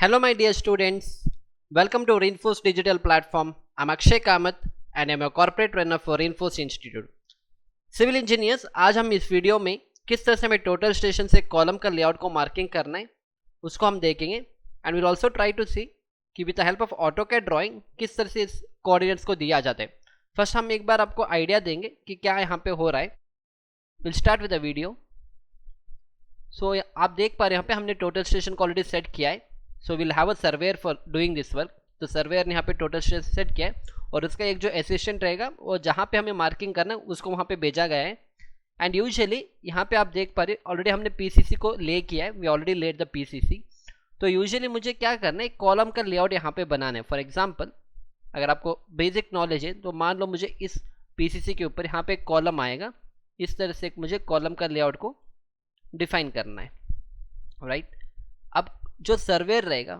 Hello, my dear students. Welcome to Reinforce Digital Platform. I'm Akshay Kamath and I'm a corporate trainer for Reinforce Institute. Civil engineers, आज हम इस video में किस तरह से हमें टोटल स्टेशन से कॉलम का लेआउट को मार्किंग करना है उसको हम देखेंगे and will also try to see कि with the help of AutoCAD drawing किस तरह से इस कोऑर्डिनेट्स को दिया जाता है. फर्स्ट हम एक बार आपको आइडिया देंगे कि क्या यहाँ पे हो रहा है. Will start with the video. So आप देख पा रहे हैं यहाँ पे हमने टोटल स्टेशन को ऑलरेडी सेट किया है. So will have a surveyor for doing this work. तो सर्वेयर ने यहाँ पे टोटल स्टेशन सेट किया है और उसका एक जो असिस्टेंट रहेगा वो जहाँ पे हमें मार्किंग करना है उसको वहाँ पे भेजा गया है. एंड यूजुअली यहाँ पे आप देख पा रहे ऑलरेडी हमने पीसीसी को ले किया है. We already lead the PCC. तो यूजुअली मुझे क्या करना है, एक कॉलम का लेआउट यहाँ पे बनाना है. फॉर एग्जांपल अगर आपको बेसिक नॉलेज है तो मान लो मुझे इस पीसीसी के ऊपर यहाँ पे एक कॉलम आएगा. इस तरह से मुझे कॉलम का लेआउट को डिफाइन करना है. राइट. अब जो सर्वेयर रहेगा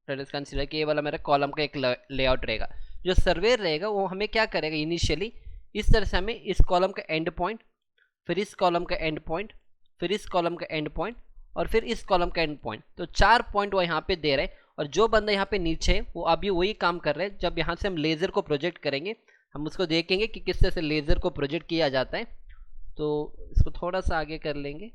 कंसीडर कि ये वाला मेरा कॉलम का एक लेआउट रहेगा. जो सर्वेयर रहेगा वो हमें क्या करेगा, इनिशियली इस तरह से हमें इस कॉलम का एंड पॉइंट, फिर इस कॉलम का एंड पॉइंट, फिर इस कॉलम का एंड पॉइंट और फिर इस कॉलम का एंड पॉइंट. तो 4 पॉइंट वो यहाँ पे दे रहे हैं. और जो बंदा यहाँ पे नीचे है वो अभी वही काम कर रहे हैं. जब यहाँ से हम लेज़र को प्रोजेक्ट करेंगे हम उसको देखेंगे कि किस तरह से लेज़र को प्रोजेक्ट किया जाता है. तो इसको थोड़ा सा आगे कर लेंगे.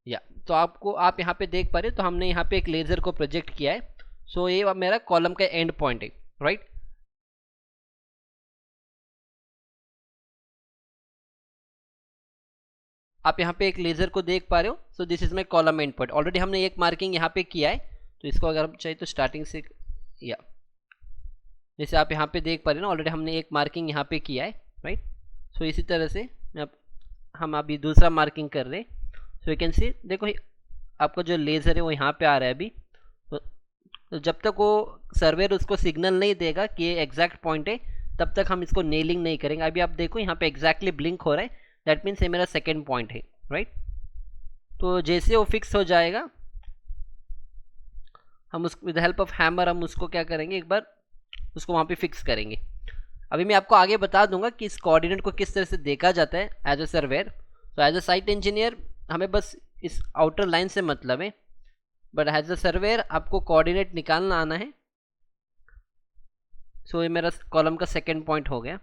या तो आप यहाँ पे देख पा रहे हो तो हमने यहाँ पे एक लेज़र को प्रोजेक्ट किया है. सो ये मेरा कॉलम का एंड पॉइंट है. राइट. आप यहाँ पे एक लेज़र को देख पा रहे हो. So this is my column and point. Already हमने एक मार्किंग यहाँ पे किया है. तो इसको अगर हम चाहिए तो स्टार्टिंग से या जैसे आप यहाँ पे देख पा रहे हो ना, ऑलरेडी हमने एक मार्किंग यहाँ पे किया है. राइट. सो इसी तरह से हम अभी दूसरा मार्किंग कर रहे हैं. सो यू कैन सी, देखो आपका जो लेज़र है वो यहाँ पे आ रहा है अभी. तो जब तक वो सर्वेयर उसको सिग्नल नहीं देगा कि ये एग्जैक्ट पॉइंट है तब तक हम इसको नेलिंग नहीं करेंगे. अभी आप देखो यहाँ पे एग्जैक्टली ब्लिंक हो रहा है. दैट मीन्स ये मेरा सेकेंड पॉइंट है. राइट. तो जैसे वो फिक्स हो जाएगा हम उसको विद हेल्प ऑफ हैमर हम उसको क्या करेंगे, एक बार उसको वहाँ पे फिक्स करेंगे. अभी मैं आपको आगे बता दूंगा कि इस कोऑर्डिनेट को किस तरह से देखा जाता है एज अ सर्वेयर. तो एज अ साइट इंजीनियर हमें बस इस आउटर लाइन से मतलब है, बट एज अ सर्वेयर आपको कोऑर्डिनेट निकालना आना है. सो ये मेरा कॉलम का सेकेंड पॉइंट हो गया.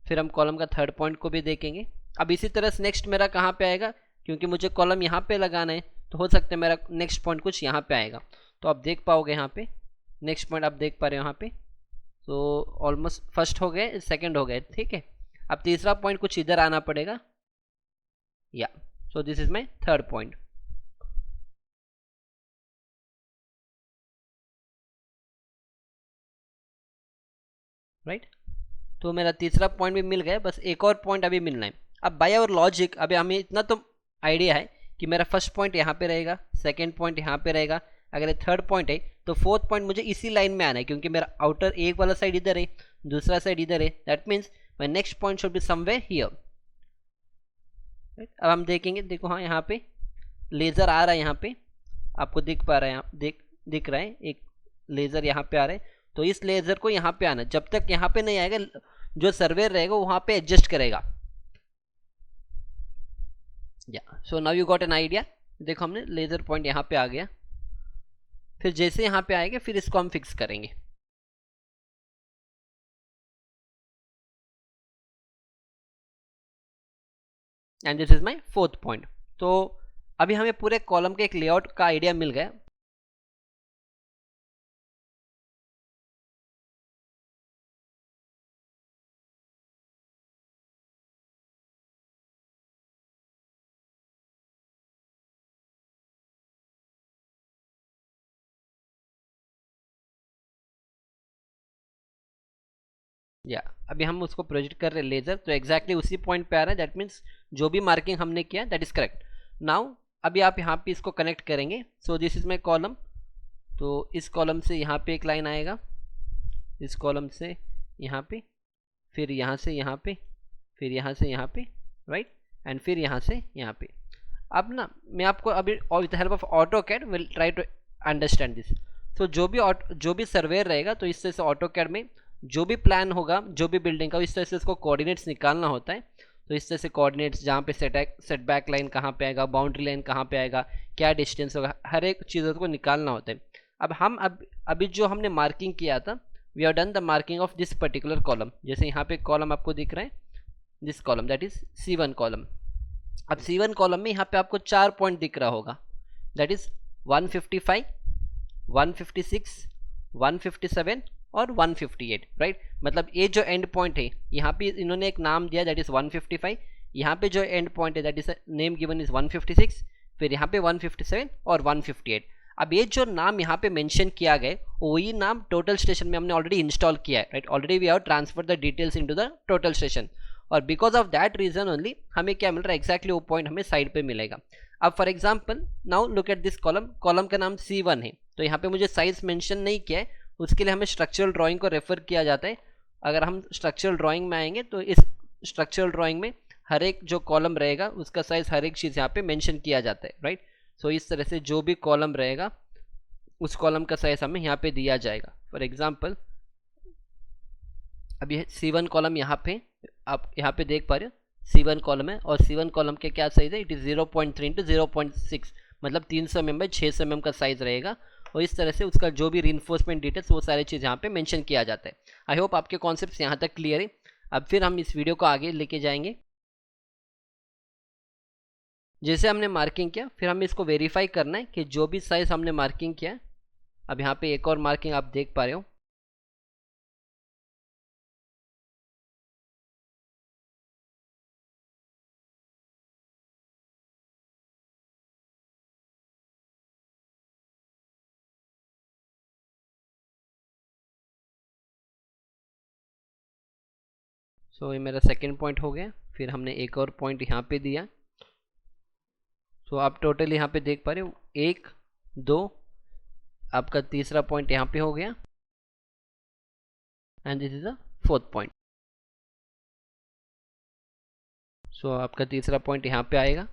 फिर हम कॉलम का थर्ड पॉइंट को भी देखेंगे. अब इसी तरह से नेक्स्ट मेरा कहाँ पे आएगा, क्योंकि मुझे कॉलम यहाँ पे लगाना है तो हो सकता है मेरा नेक्स्ट पॉइंट कुछ यहाँ पे आएगा. तो आप देख पाओगे यहाँ पे नेक्स्ट पॉइंट आप देख पा रहे हो यहाँ पे. तो ऑलमोस्ट फर्स्ट हो गए, सेकेंड हो गए. ठीक है. अब तीसरा पॉइंट कुछ इधर आना पड़ेगा. या so this is my third point. Right. तो मेरा तीसरा पॉइंट भी मिल गया. बस एक और पॉइंट अभी मिलना है. अब बाय आवर लॉजिक अभी हमें इतना तो आइडिया है कि मेरा फर्स्ट पॉइंट यहाँ पे रहेगा, सेकंड पॉइंट यहाँ पे रहेगा. अगर ये थर्ड पॉइंट है तो फोर्थ पॉइंट मुझे इसी लाइन में आना है, क्योंकि मेरा आउटर एक वाला साइड इधर है, दूसरा साइड इधर है. That means my next point should be somewhere here. अब हम देखेंगे. देखो हाँ यहाँ पे लेज़र आ रहा है. यहाँ पे आपको दिख पा रहा है, दिख रहा है एक लेज़र यहाँ पे आ रहा है. तो इस लेज़र को यहाँ पे आना. जब तक यहाँ पे नहीं आएगा जो सर्वेयर रहेगा वहाँ पे एडजस्ट करेगा. या so now you got an idea. देखो हमने लेज़र पॉइंट यहाँ पे आ गया. फिर जैसे यहाँ पे आएगा फिर इसको हम फिक्स करेंगे. And this is my fourth point. तो अभी हमें पूरे कॉलम के एक लेआउट का आइडिया मिल गया. या अभी हम उसको प्रोजेक्ट कर रहे हैं लेज़र. तो एग्जैक्टली उसी पॉइंट पे आ रहा है. दैट मीन्स जो भी मार्किंग हमने किया दैट इज करेक्ट. नाउ अभी आप यहाँ पे इसको कनेक्ट करेंगे. So this is my column. तो इस कॉलम से यहाँ पे एक लाइन आएगा, इस कॉलम से यहाँ पे, फिर यहाँ से यहाँ पे, फिर यहाँ से यहाँ पे. राइट. एंड फिर यहाँ से यहाँ पे. अब ना मैं आपको अभी with help of AutoCAD will try to understand this. तो जो भी सर्वेयर रहेगा तो इस तरह से ऑटोकैड में जो भी प्लान होगा, जो भी बिल्डिंग का, इस तरह से उसको कोऑर्डिनेट्स निकालना होता है. तो इस तरह से कोऑर्डिनेट्स जहाँ पे सेटबैक लाइन कहाँ पे आएगा, बाउंड्री लाइन कहाँ पे आएगा, क्या डिस्टेंस होगा, हर एक चीज़ों को निकालना होता है। अब हम अभी जो हमने मार्किंग किया था, we have done the marking of this particular column. जैसे यहाँ पे कॉलम आपको दिख रहा है, this column that is C1 column. अब C1 कॉलम में यहाँ पे आपको 4 पॉइंट दिख रहा होगा, दैट इज 155, 156, 157 और 158, राइट। मतलब ये जो एंड पॉइंट है, यहाँ पे इन्होंने एक नाम दिया दैट इज 155, यहाँ पे जो एंड पॉइंट है that is name given is 156, फिर यहाँ पे 157 और 158। अब ये जो नाम यहाँ पे मेंशन किया गया वही नाम टोटल स्टेशन में हमने ऑलरेडी इंस्टॉल किया है, right. Already we have transfer the details into the total station, और because of that reason only हमें क्या मिल रहा है, एक्जैक्टली वो पॉइंट हमें साइड पे मिलेगा। अब for example now look at this column, column का नाम C1 है, तो यहाँ पे मुझे साइज मेंशन नहीं किया है, उसके लिए हमें स्ट्रक्चरल ड्राइंग को रेफर किया जाता है। अगर हम स्ट्रक्चरल ड्राइंग में आएंगे तो इस स्ट्रक्चरल ड्राइंग में हर एक जो कॉलम रहेगा उसका साइज हर एक चीज़ यहाँ पे मेंशन किया जाता है, राइट। सो इस तरह से जो भी कॉलम रहेगा उस कॉलम का साइज हमें यहाँ पे दिया जाएगा। फॉर एग्जांपल अब ये C1 कॉलम यहाँ पे आप यहाँ पे देख पा रहे हो, C1 कॉलम है और C1 कॉलम के क्या साइज है, इट इज़ 0.3 इंटू 0.6, मतलब 300 mm बाई 600 mm का साइज रहेगा। और इस तरह से उसका जो भी रीइंफोर्समेंट डिटेल्स वो सारी चीज़ यहाँ पे मेंशन किया जाता है। आई होप आपके कॉन्सेप्ट्स यहाँ तक क्लियर है। अब फिर हम इस वीडियो को आगे लेके जाएंगे। जैसे हमने मार्किंग किया, फिर हमें इसको वेरीफाई करना है कि जो भी साइज हमने मार्किंग किया, अब यहाँ पे एक और मार्किंग आप देख पा रहे हो, सो ये मेरा सेकेंड पॉइंट हो गया। फिर हमने एक और पॉइंट यहाँ पे दिया, सो आप टोटल यहाँ पे देख पा रहे हो 1 2, आपका तीसरा पॉइंट यहाँ पे हो गया, and this is the fourth point. So आपका तीसरा पॉइंट यहाँ पे आएगा,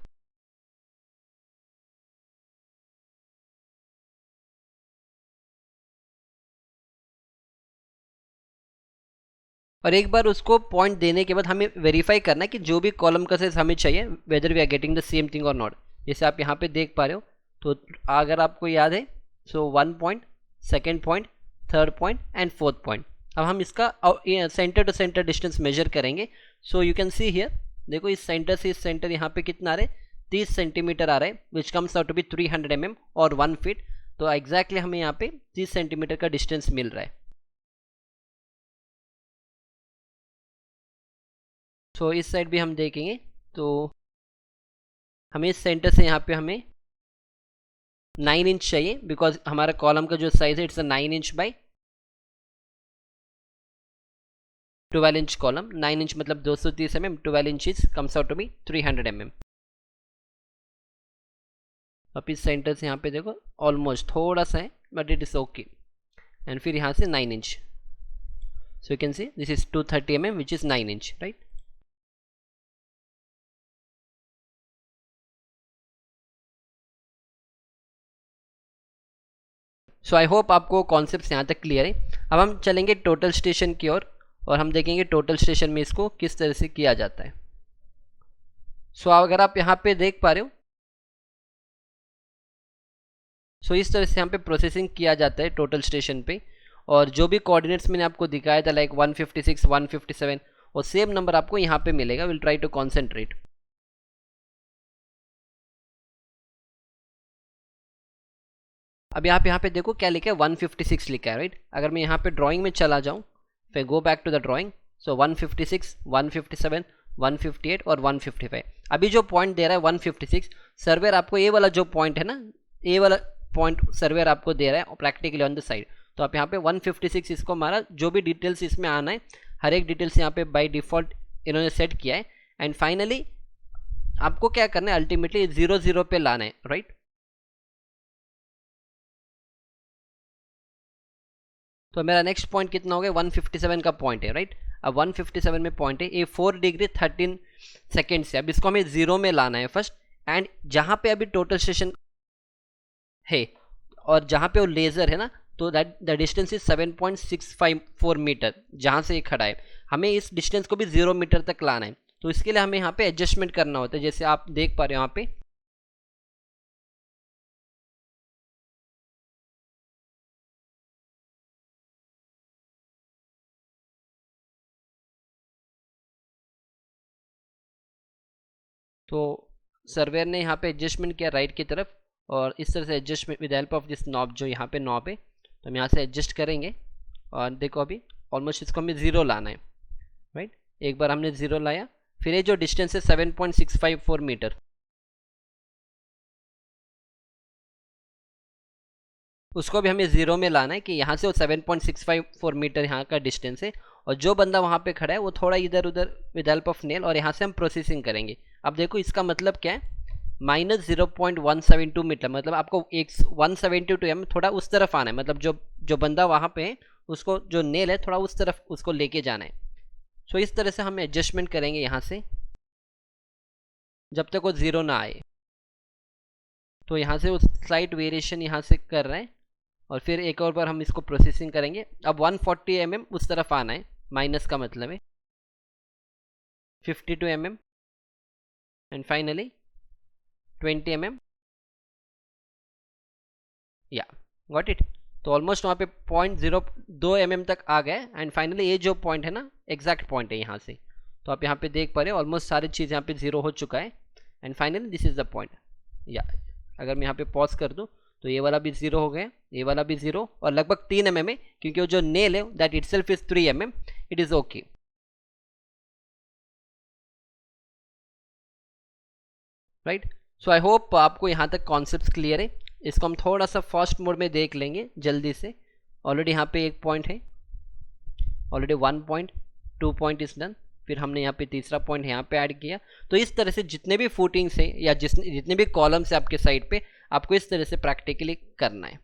और एक बार उसको पॉइंट देने के बाद हमें वेरीफाई करना है कि जो भी कॉलम का साइज हमें चाहिए whether we are getting the same thing or not. जैसे आप यहाँ पे देख पा रहे हो, तो अगर आपको याद है, so 1 point, second point, third point and fourth point. अब हम इसका centre to centre distance measure करेंगे। So you can see here, देखो इस सेंटर से इस सेंटर यहाँ पे कितना आ रहा है, 30 सेंटीमीटर आ रहा है, which comes out to be 300 mm और 1 फीट। तो एग्जैक्टली हमें यहाँ पे 30 सेंटीमीटर का डिस्टेंस मिल रहा है। सो इस साइड भी हम देखेंगे, तो हमें इस सेंटर से यहाँ पे हमें 9 इंच चाहिए, बिकॉज हमारा कॉलम का जो साइज है it's 9 inch by 12 inch column. 9 inch मतलब 230 mm, 12 inch comes out to be 300 mm। अब इस सेंटर से यहाँ पे देखो ऑलमोस्ट थोड़ा सा है, but it is okay. And फिर यहाँ से 9 inch, so you can see this is 230 mm which is 9 inch, right. So I hope आपको कॉन्सेप्ट यहाँ तक क्लियर है। अब हम चलेंगे टोटल स्टेशन की ओर और हम देखेंगे टोटल स्टेशन में इसको किस तरह से किया जाता है। सो अगर आप यहाँ पे देख पा रहे हो, सो इस तरह से यहाँ पे प्रोसेसिंग किया जाता है टोटल स्टेशन पे, और जो भी कोऑर्डिनेट्स मैंने आपको दिखाया था लाइक 156, 157, और सेम नंबर आपको यहाँ पे मिलेगा। Will try to concentrate. अब यहाँ पे देखो क्या लिखा है, 156 लिखा है, राइट। अगर मैं यहाँ पे ड्राइंग में चला जाऊँ, फिर go back to the drawing, so 156, 157, 158 और 155। अभी जो पॉइंट दे रहा है 156, सर्वेयर आपको ये वाला जो पॉइंट है ना, ये वाला पॉइंट सर्वेयर आपको दे रहा है प्रैक्टिकली ऑन द साइड। तो आप यहाँ पे 156 इसको मारा, जो भी डिटेल्स इसमें आना है हर एक डिटेल्स यहाँ पे बाय डिफॉल्ट इन्होंने सेट किया है। एंड फाइनली आपको क्या करना है, अल्टीमेटली 0 0 पे लाना है, राइट। तो मेरा नेक्स्ट पॉइंट कितना हो गया, 157 का पॉइंट है, राइट। अब 157 में पॉइंट है, ये 4 डिग्री 13 सेकेंड से। अब इसको हमें 0 में लाना है फर्स्ट, एंड जहाँ पे अभी टोटल स्टेशन है और जहाँ पे वो लेज़र है ना, तो that the distance is 7.654 metre जहाँ से ये खड़ा है। हमें इस डिस्टेंस को भी 0 मीटर तक लाना है। तो इसके लिए हमें यहाँ पे एडजस्टमेंट करना होता है, जैसे आप देख पा रहे हो यहाँ पे तो सर्वेयर ने यहाँ पे एडजस्टमेंट किया राइट की तरफ, और इस तरह से adjustment with help of this knob, जो यहाँ पे नॉब है, तो हम यहाँ से एडजस्ट करेंगे। और देखो अभी ऑलमोस्ट इसको हमें 0 लाना है, राइट। एक बार हमने 0 लाया, फिर ये जो डिस्टेंस है 7.654 मीटर, उसको भी हमें 0 में लाना है कि यहाँ से वो 7.654 मीटर यहाँ का डिस्टेंस है, और जो बंदा वहाँ पे खड़ा है वो थोड़ा इधर उधर विद हेल्प ऑफ नेल, और यहाँ से हम प्रोसेसिंग करेंगे। अब देखो इसका मतलब क्या है, -0.172 मीटर, मतलब आपको 172 mm थोड़ा उस तरफ आना है, मतलब जो बंदा वहाँ पे है उसको जो नेल है थोड़ा उस तरफ उसको लेके जाना है। सो इस तरह से हम एडजस्टमेंट करेंगे यहाँ से जब तक वो 0 ना आए। तो यहाँ से वो स्लाइट वेरिएशन यहाँ से कर रहे हैं, और फिर एक और बार हम इसको प्रोसेसिंग करेंगे। अब 140 mm उस तरफ आना है, माइनस का मतलब है 52 mm, एंड फाइनली 20 mm, या गॉट इट। तो ऑलमोस्ट वहाँ पे 0.02 mm तक आ गए, एंड फाइनली ये जो पॉइंट है ना एग्जैक्ट पॉइंट है यहाँ से। तो आप यहाँ पे देख पा रहे हो ऑलमोस्ट सारी चीज़ यहाँ पे 0 हो चुका है, and finally this is the point. या अगर मैं यहाँ पे पॉज कर दूँ तो ये वाला भी 0 हो गया, ये वाला भी 0, और लगभग 3 mm है, क्योंकि वो जो नेल है that itself is 3 mm, it is okay. Right. So I hope आपको यहाँ तक कॉन्सेप्ट क्लियर है। इसको हम थोड़ा सा फास्ट मोड में देख लेंगे जल्दी से। ऑलरेडी यहाँ पे एक पॉइंट है, already 1 point, 2 point is done, फिर हमने यहाँ पे तीसरा पॉइंट यहाँ पे ऐड किया। तो इस तरह से जितने भी फुटिंग्स है या जितने भी कॉलम्स है आपके साइड पे, आपको इस तरह से प्रैक्टिकली करना है।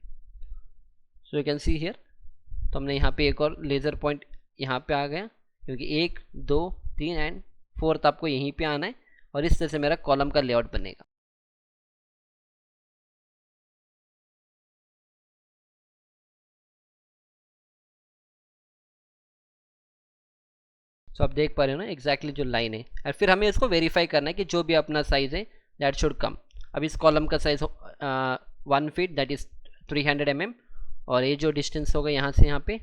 सो यू कैन सी हियर, तो हमने यहाँ पे एक और लेज़र पॉइंट यहाँ पे आ गया, क्योंकि 1 2 3 एंड 4th आपको यहीं पे आना है, और इस तरह से मेरा कॉलम का लेआउट बनेगा। सो आप देख पा रहे हो ना एग्जैक्टली जो लाइन है, और फिर हमें इसको वेरीफाई करना है कि जो भी अपना साइज है दैट शुड कम। अब इस कॉलम का size 1 feet that is 300 mm, और ये जो डिस्टेंस होगा यहाँ से यहाँ पे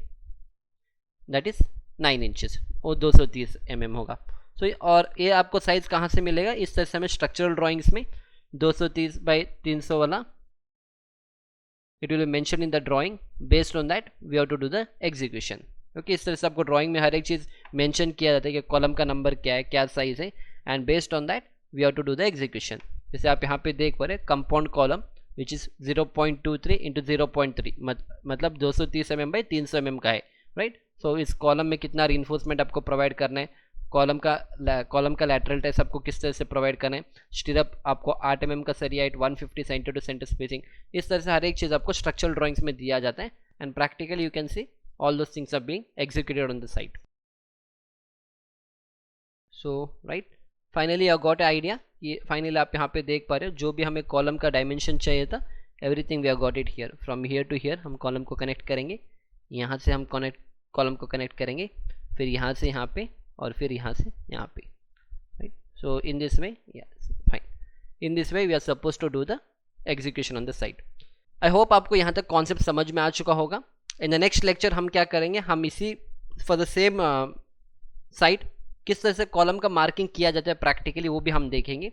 दैट इज 9 इंचेस, वो 230 mm होगा। सो और ये आपको साइज कहाँ से मिलेगा, इस तरह से हमें स्ट्रक्चरल ड्राइंग्स में 230 बाई 300 वाला it will be mention in the drawing, based on that we have to do the execution. क्योंकि इस तरह से आपको ड्राइंग में हर एक चीज़ मेंशन किया जाता है कि कॉलम का नंबर क्या है, क्या साइज है, and based on that we have to do the execution. जैसे आप यहाँ पे देख पा रहे compound column which is 0.23 into 0.3, मतलब 230 mm बाई 300 mm का है, राइट। सो इस कॉलम में कितना रीइंफोर्समेंट आपको प्रोवाइड करना है, कॉलम का लैटरल टेस्ट आपको किस तरह से प्रोवाइड करना है, स्टिरअप आपको 8 mm का सरिया height 150 centre to centre spacing, इस तरह से हर एक चीज़ आपको स्ट्रक्चरल ड्राइंग्स में दिया जाता है, and practically you can C all those things are being executed on the site. So right, finally I got an idea। ये फाइनली आप यहाँ पे देख पा रहे हो जो भी हमें कॉलम का डायमेंशन चाहिए था, everything we have got it here. From here to here हम कॉलम को कनेक्ट करेंगे, यहाँ से हम कॉलम को कनेक्ट करेंगे, फिर यहाँ से यहाँ पे, और फिर यहाँ से यहाँ पे, right. So in this way, yes fine, in this way we are suppose to do the execution on the site. I hope आपको यहाँ तक कॉन्सेप्ट समझ में आ चुका होगा। इन द नेक्स्ट लेक्चर हम क्या करेंगे, हम इसी फॉर द सेम साइट किस तरह से कॉलम का मार्किंग किया जाता है प्रैक्टिकली, वो भी हम देखेंगे।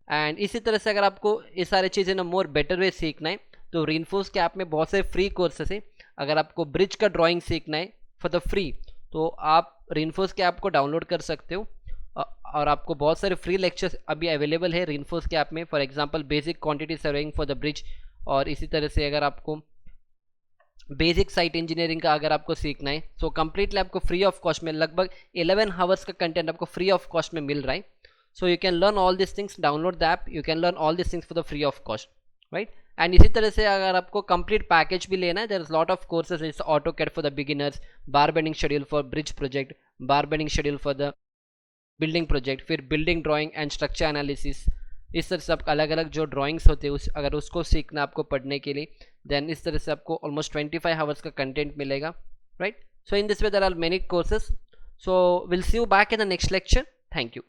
एंड इसी तरह से अगर आपको ये सारी चीज़ें ना मोर बेटर वे सीखना है, तो रेनफोर्स के ऐप में बहुत से फ्री कोर्सेस है। अगर आपको ब्रिज का ड्राइंग सीखना है फॉर द फ्री, तो आप रेनफोर्स के ऐप को डाउनलोड कर सकते हो, और आपको बहुत सारे फ्री लेक्चर्स अभी अवेलेबल है रेनफोर्स के ऐप में। For example basic quantity surveying for the bridge, और इसी तरह से अगर आपको बेसिक साइट इंजीनियरिंग का अगर आपको सीखना है, सो कंप्लीटली आपको फ्री ऑफ कॉस्ट में लगभग 11 आवर्स का कंटेंट आपको फ्री ऑफ कॉस्ट में मिल रहा है। सो you can learn all this things, download the app, you can learn all this things for the free of cost, right. And इसी तरह से अगर आपको कंप्लीट पैकेज भी लेना है, there is lot of courses, it's AutoCAD for the beginners, bar bending schedule for bridge project, bar bending schedule for the building project, फिर building drawing and structure analysis, इस तरह से आप अलग अलग जो ड्राइंग्स होते हैं अगर उसको सीखना आपको पढ़ने के लिए, देन इस तरह से आपको ऑलमोस्ट 25 आवर्स का कंटेंट मिलेगा, right. So in this way there are many courses. So will see you back in the next lecture. Thank you.